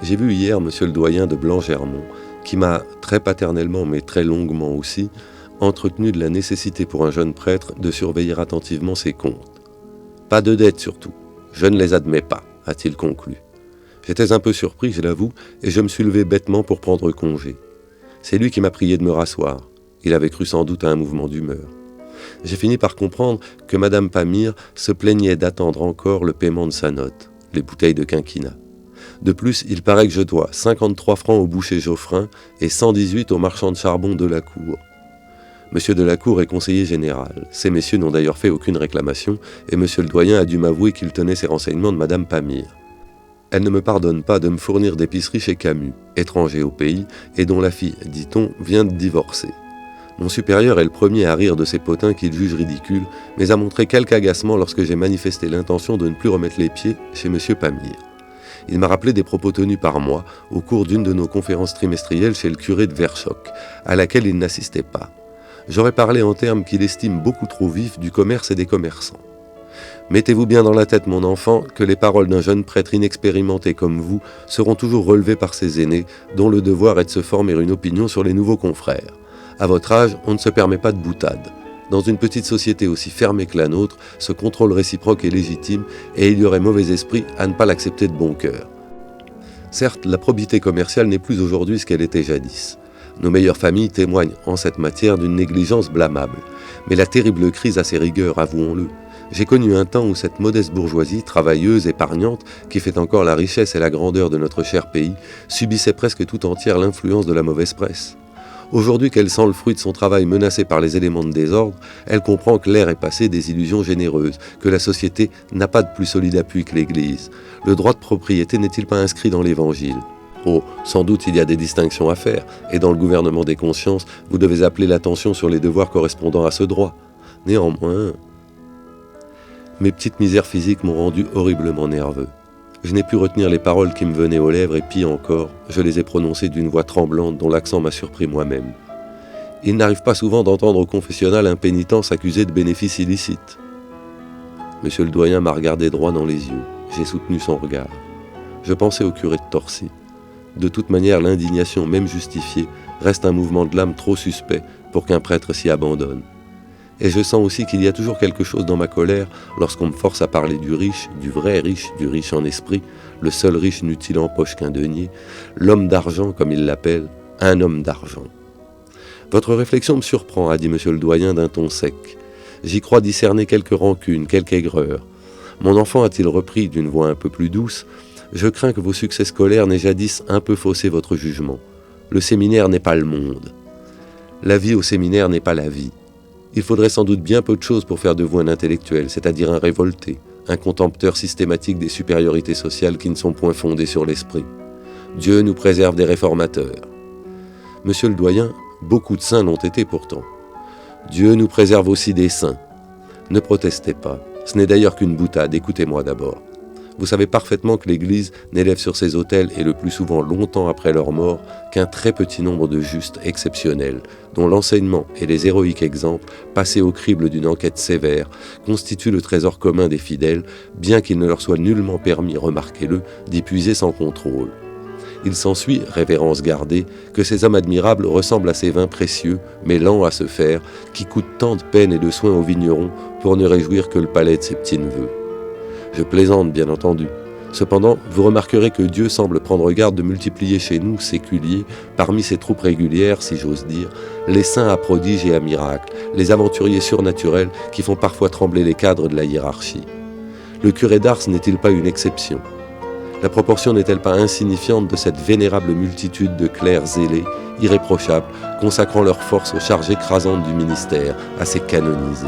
J'ai vu hier monsieur le doyen de Blanc-Germont, qui m'a, très paternellement mais très longuement aussi, entretenu de la nécessité pour un jeune prêtre de surveiller attentivement ses comptes. Pas de dettes surtout, je ne les admets pas, a-t-il conclu. J'étais un peu surpris, je l'avoue, et je me suis levé bêtement pour prendre congé. C'est lui qui m'a prié de me rasseoir. Il avait cru sans doute à un mouvement d'humeur. J'ai fini par comprendre que madame Pamir se plaignait d'attendre encore le paiement de sa note, les bouteilles de quinquina. De plus, il paraît que je dois 53 francs au boucher Geoffrin et 118 au marchand de charbon Delacour. Monsieur Delacour est conseiller général. Ces messieurs n'ont d'ailleurs fait aucune réclamation et monsieur le doyen a dû m'avouer qu'il tenait ces renseignements de madame Pamir. Elle ne me pardonne pas de me fournir d'épicerie chez Camus, étranger au pays, et dont la fille, dit-on, vient de divorcer. Mon supérieur est le premier à rire de ces potins qu'il juge ridicules, mais a montré quelque agacement lorsque j'ai manifesté l'intention de ne plus remettre les pieds chez monsieur Pamir. Il m'a rappelé des propos tenus par moi au cours d'une de nos conférences trimestrielles chez le curé de Verchoc, à laquelle il n'assistait pas. J'aurais parlé en termes qu'il estime beaucoup trop vifs du commerce et des commerçants. Mettez-vous bien dans la tête, mon enfant, que les paroles d'un jeune prêtre inexpérimenté comme vous seront toujours relevées par ses aînés, dont le devoir est de se former une opinion sur les nouveaux confrères. À votre âge, on ne se permet pas de boutade. Dans une petite société aussi fermée que la nôtre, ce contrôle réciproque est légitime et il y aurait mauvais esprit à ne pas l'accepter de bon cœur. Certes, la probité commerciale n'est plus aujourd'hui ce qu'elle était jadis. Nos meilleures familles témoignent en cette matière d'une négligence blâmable. Mais la terrible crise a ses rigueurs, avouons-le. J'ai connu un temps où cette modeste bourgeoisie, travailleuse, épargnante, qui fait encore la richesse et la grandeur de notre cher pays, subissait presque tout entière l'influence de la mauvaise presse. Aujourd'hui qu'elle sent le fruit de son travail menacé par les éléments de désordre, elle comprend que l'ère est passée des illusions généreuses, que la société n'a pas de plus solide appui que l'Église. Le droit de propriété n'est-il pas inscrit dans l'Évangile ? Oh, sans doute il y a des distinctions à faire, et dans le gouvernement des consciences, vous devez appeler l'attention sur les devoirs correspondant à ce droit. Néanmoins, mes petites misères physiques m'ont rendu horriblement nerveux. Je n'ai pu retenir les paroles qui me venaient aux lèvres et pire encore, je les ai prononcées d'une voix tremblante dont l'accent m'a surpris moi-même. Il n'arrive pas souvent d'entendre au confessionnal un pénitent s'accuser de bénéfices illicites. Monsieur le doyen m'a regardé droit dans les yeux. J'ai soutenu son regard. Je pensais au curé de Torcy. De toute manière, l'indignation, même justifiée, reste un mouvement de l'âme trop suspect pour qu'un prêtre s'y abandonne. Et je sens aussi qu'il y a toujours quelque chose dans ma colère lorsqu'on me force à parler du riche, du vrai riche, du riche en esprit, le seul riche n'eût-il en poche qu'un denier, l'homme d'argent comme il l'appelle, un homme d'argent. Votre réflexion me surprend, a dit monsieur le doyen d'un ton sec. J'y crois discerner quelques rancunes, quelque aigreur. Mon enfant, a-t-il repris d'une voix un peu plus douce, je crains que vos succès scolaires n'aient jadis un peu faussé votre jugement. Le séminaire n'est pas le monde. La vie au séminaire n'est pas la vie. Il faudrait sans doute bien peu de choses pour faire de vous un intellectuel, c'est-à-dire un révolté, un contempteur systématique des supériorités sociales qui ne sont point fondées sur l'esprit. Dieu nous préserve des réformateurs. Monsieur le doyen, beaucoup de saints l'ont été pourtant. Dieu nous préserve aussi des saints. Ne protestez pas, ce n'est d'ailleurs qu'une boutade, écoutez-moi d'abord. Vous savez parfaitement que l'Église n'élève sur ses autels, et le plus souvent longtemps après leur mort, qu'un très petit nombre de justes exceptionnels, dont l'enseignement et les héroïques exemples, passés au crible d'une enquête sévère, constituent le trésor commun des fidèles, bien qu'il ne leur soit nullement permis, remarquez-le, d'y puiser sans contrôle. Il s'ensuit, révérence gardée, que ces hommes admirables ressemblent à ces vins précieux, mais lents à se faire, qui coûtent tant de peine et de soins aux vignerons pour ne réjouir que le palais de ses petits-neveux. Je plaisante, bien entendu. Cependant, vous remarquerez que Dieu semble prendre garde de multiplier chez nous, séculiers, parmi ses troupes régulières, si j'ose dire, les saints à prodiges et à miracles, les aventuriers surnaturels qui font parfois trembler les cadres de la hiérarchie. Le curé d'Ars n'est-il pas une exception ? La proportion n'est-elle pas insignifiante de cette vénérable multitude de clercs zélés, irréprochables, consacrant leur force aux charges écrasantes du ministère, à ces canonisés ?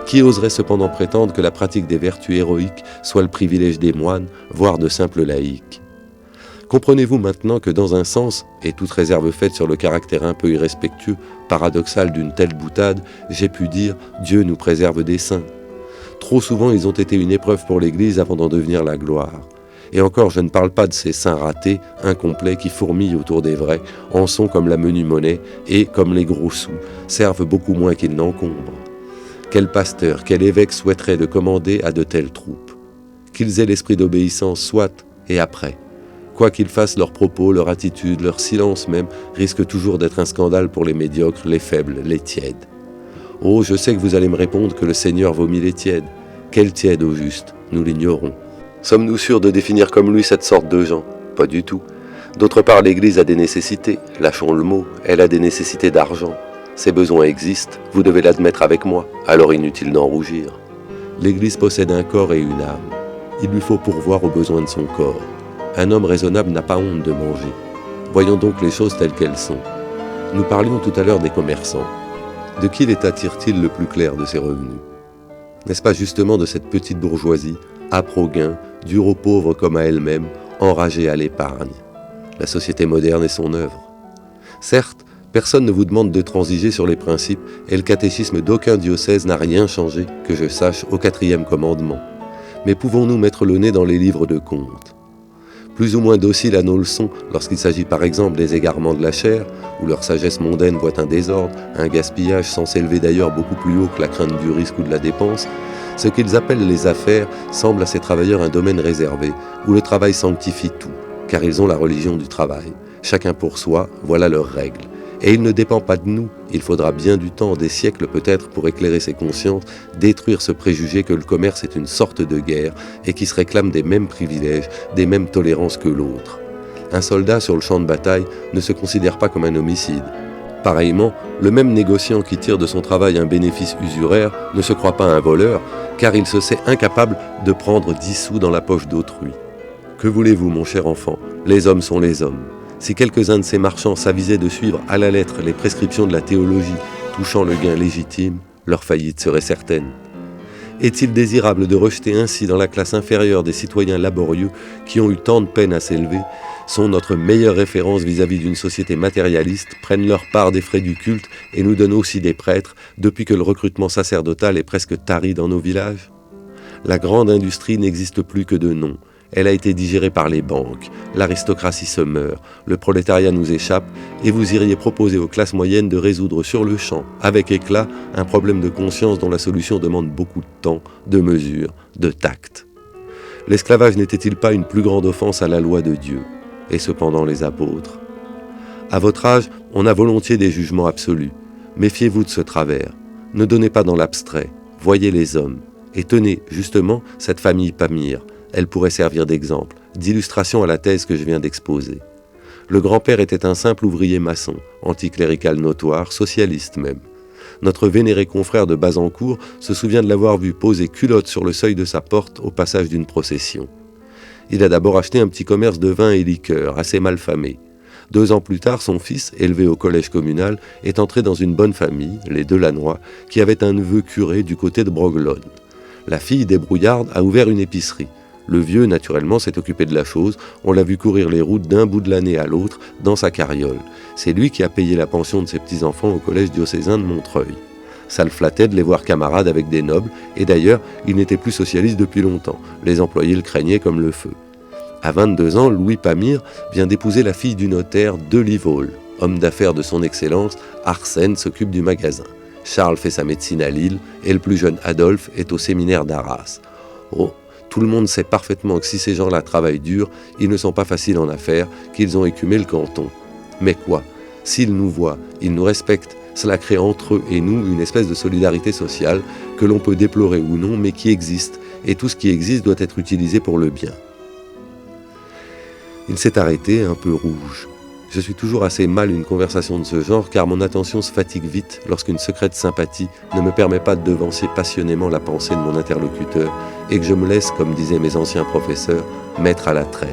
Qui oserait cependant prétendre que la pratique des vertus héroïques soit le privilège des moines, voire de simples laïcs ? Comprenez-vous maintenant que dans un sens, et toute réserve faite sur le caractère un peu irrespectueux, paradoxal d'une telle boutade, j'ai pu dire « Dieu nous préserve des saints ». Trop souvent ils ont été une épreuve pour l'Église avant d'en devenir la gloire. Et encore, je ne parle pas de ces saints ratés, incomplets, qui fourmillent autour des vrais, en sont comme la menue monnaie et, comme les gros sous, servent beaucoup moins qu'ils n'encombrent. Quel pasteur, quel évêque souhaiterait de commander à de telles troupes ? Qu'ils aient l'esprit d'obéissance, soit, et après. Quoi qu'ils fassent, leurs propos, leur attitude, leur silence même, risquent toujours d'être un scandale pour les médiocres, les faibles, les tièdes. Oh, je sais que vous allez me répondre que le Seigneur vomit les tièdes. Quel tiède au juste? Nous l'ignorons. Sommes-nous sûrs de définir comme lui cette sorte de gens? Pas du tout. D'autre part, l'Église a des nécessités. Lâchons le mot, elle a des nécessités d'argent. Ces besoins existent, vous devez l'admettre avec moi, alors inutile d'en rougir. L'Église possède un corps et une âme. Il lui faut pourvoir aux besoins de son corps. Un homme raisonnable n'a pas honte de manger. Voyons donc les choses telles qu'elles sont. Nous parlions tout à l'heure des commerçants. De qui l'État tire-t-il le plus clair de ses revenus? N'est-ce pas justement de cette petite bourgeoisie, âpre au gain, dure aux pauvres comme à elle-même, enragée à l'épargne? La société moderne est son œuvre. Certes, personne ne vous demande de transiger sur les principes et le catéchisme d'aucun diocèse n'a rien changé, que je sache, au 4e commandement. Mais pouvons-nous mettre le nez dans les livres de comptes? Plus ou moins dociles à nos leçons lorsqu'il s'agit par exemple des égarements de la chair, où leur sagesse mondaine voit un désordre, un gaspillage censé élever d'ailleurs beaucoup plus haut que la crainte du risque ou de la dépense, ce qu'ils appellent les affaires semble à ces travailleurs un domaine réservé, où le travail sanctifie tout, car ils ont la religion du travail. Chacun pour soi, voilà leurs règles. Et il ne dépend pas de nous, il faudra bien du temps, des siècles peut-être, pour éclairer ses consciences, détruire ce préjugé que le commerce est une sorte de guerre et qui se réclame des mêmes privilèges, des mêmes tolérances que l'autre. Un soldat sur le champ de bataille ne se considère pas comme un homicide. Pareillement, le même négociant qui tire de son travail un bénéfice usuraire ne se croit pas un voleur, car il se sait incapable de prendre 10 sous dans la poche d'autrui. Que voulez-vous, mon cher enfant? Les hommes sont les hommes. Si quelques-uns de ces marchands s'avisaient de suivre à la lettre les prescriptions de la théologie touchant le gain légitime, leur faillite serait certaine. Est-il désirable de rejeter ainsi dans la classe inférieure des citoyens laborieux qui ont eu tant de peine à s'élever, sont notre meilleure référence vis-à-vis d'une société matérialiste, prennent leur part des frais du culte et nous donnent aussi des prêtres, depuis que le recrutement sacerdotal est presque tari dans nos villages? La grande industrie n'existe plus que de nom. Elle a été digérée par les banques, l'aristocratie se meurt, le prolétariat nous échappe, et vous iriez proposer aux classes moyennes de résoudre sur le champ, avec éclat, un problème de conscience dont la solution demande beaucoup de temps, de mesure, de tact. L'esclavage n'était-il pas une plus grande offense à la loi de Dieu? Et cependant les apôtres. À votre âge, on a volontiers des jugements absolus. Méfiez-vous de ce travers. Ne donnez pas dans l'abstrait, voyez les hommes. Et tenez, justement, cette famille Pamir. Elle pourrait servir d'exemple, d'illustration à la thèse que je viens d'exposer. Le grand-père était un simple ouvrier maçon, anticlérical notoire, socialiste même. Notre vénéré confrère de Bazancourt se souvient de l'avoir vu poser culotte sur le seuil de sa porte au passage d'une procession. Il a d'abord acheté un petit commerce de vin et liqueurs, assez mal famé. 2 ans plus tard, son fils, élevé au collège communal, est entré dans une bonne famille, les Delannoy, qui avait un neveu curé du côté de Broglone. La fille débrouillarde a ouvert une épicerie. Le vieux, naturellement, s'est occupé de la chose. On l'a vu courir les routes d'un bout de l'année à l'autre dans sa carriole. C'est lui qui a payé la pension de ses petits-enfants au collège diocésain de Montreuil. Ça le flattait de les voir camarades avec des nobles, et d'ailleurs, il n'était plus socialiste depuis longtemps. Les employés le craignaient comme le feu. À 22 ans, Louis Pamir vient d'épouser la fille du notaire de Livaul. Homme d'affaires de son excellence, Arsène s'occupe du magasin. Charles fait sa médecine à Lille, et le plus jeune Adolphe est au séminaire d'Arras. Oh, tout le monde sait parfaitement que si ces gens-là travaillent dur, ils ne sont pas faciles en affaires, qu'ils ont écumé le canton. Mais quoi? S'ils nous voient, ils nous respectent. Cela crée entre eux et nous une espèce de solidarité sociale que l'on peut déplorer ou non, mais qui existe, et tout ce qui existe doit être utilisé pour le bien. Il s'est arrêté, un peu rouge. Je suis toujours assez mal une conversation de ce genre, car mon attention se fatigue vite lorsqu'une secrète sympathie ne me permet pas de devancer passionnément la pensée de mon interlocuteur et que je me laisse, comme disaient mes anciens professeurs, mettre à la traîne.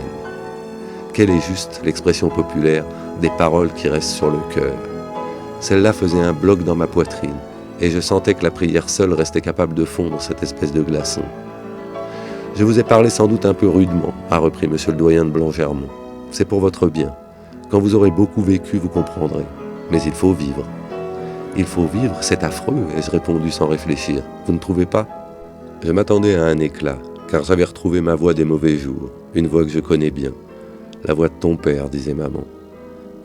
Quelle est juste l'expression populaire des paroles qui restent sur le cœur? Celle-là faisait un bloc dans ma poitrine, et je sentais que la prière seule restait capable de fondre cette espèce de glaçon. Je vous ai parlé sans doute un peu rudement, a repris monsieur le doyen de Blangermont. C'est pour votre bien. Quand vous aurez beaucoup vécu, vous comprendrez. Mais il faut vivre. Il faut vivre, c'est affreux, ai-je répondu sans réfléchir. Vous ne trouvez pas? Je m'attendais à un éclat, car j'avais retrouvé ma voix des mauvais jours, une voix que je connais bien. La voix de ton père, disait maman.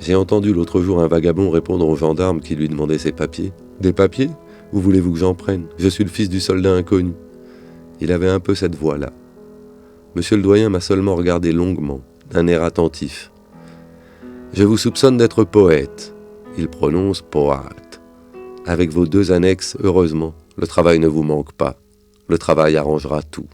J'ai entendu l'autre jour un vagabond répondre au gendarme qui lui demandait ses papiers. Des papiers? Où voulez-vous que j'en prenne? Je suis le fils du soldat inconnu. Il avait un peu cette voix-là. Monsieur le doyen m'a seulement regardé longuement, d'un air attentif. « Je vous soupçonne d'être poète. » Il prononce « poète ». Avec vos 2 annexes, heureusement, le travail ne vous manque pas. Le travail arrangera tout.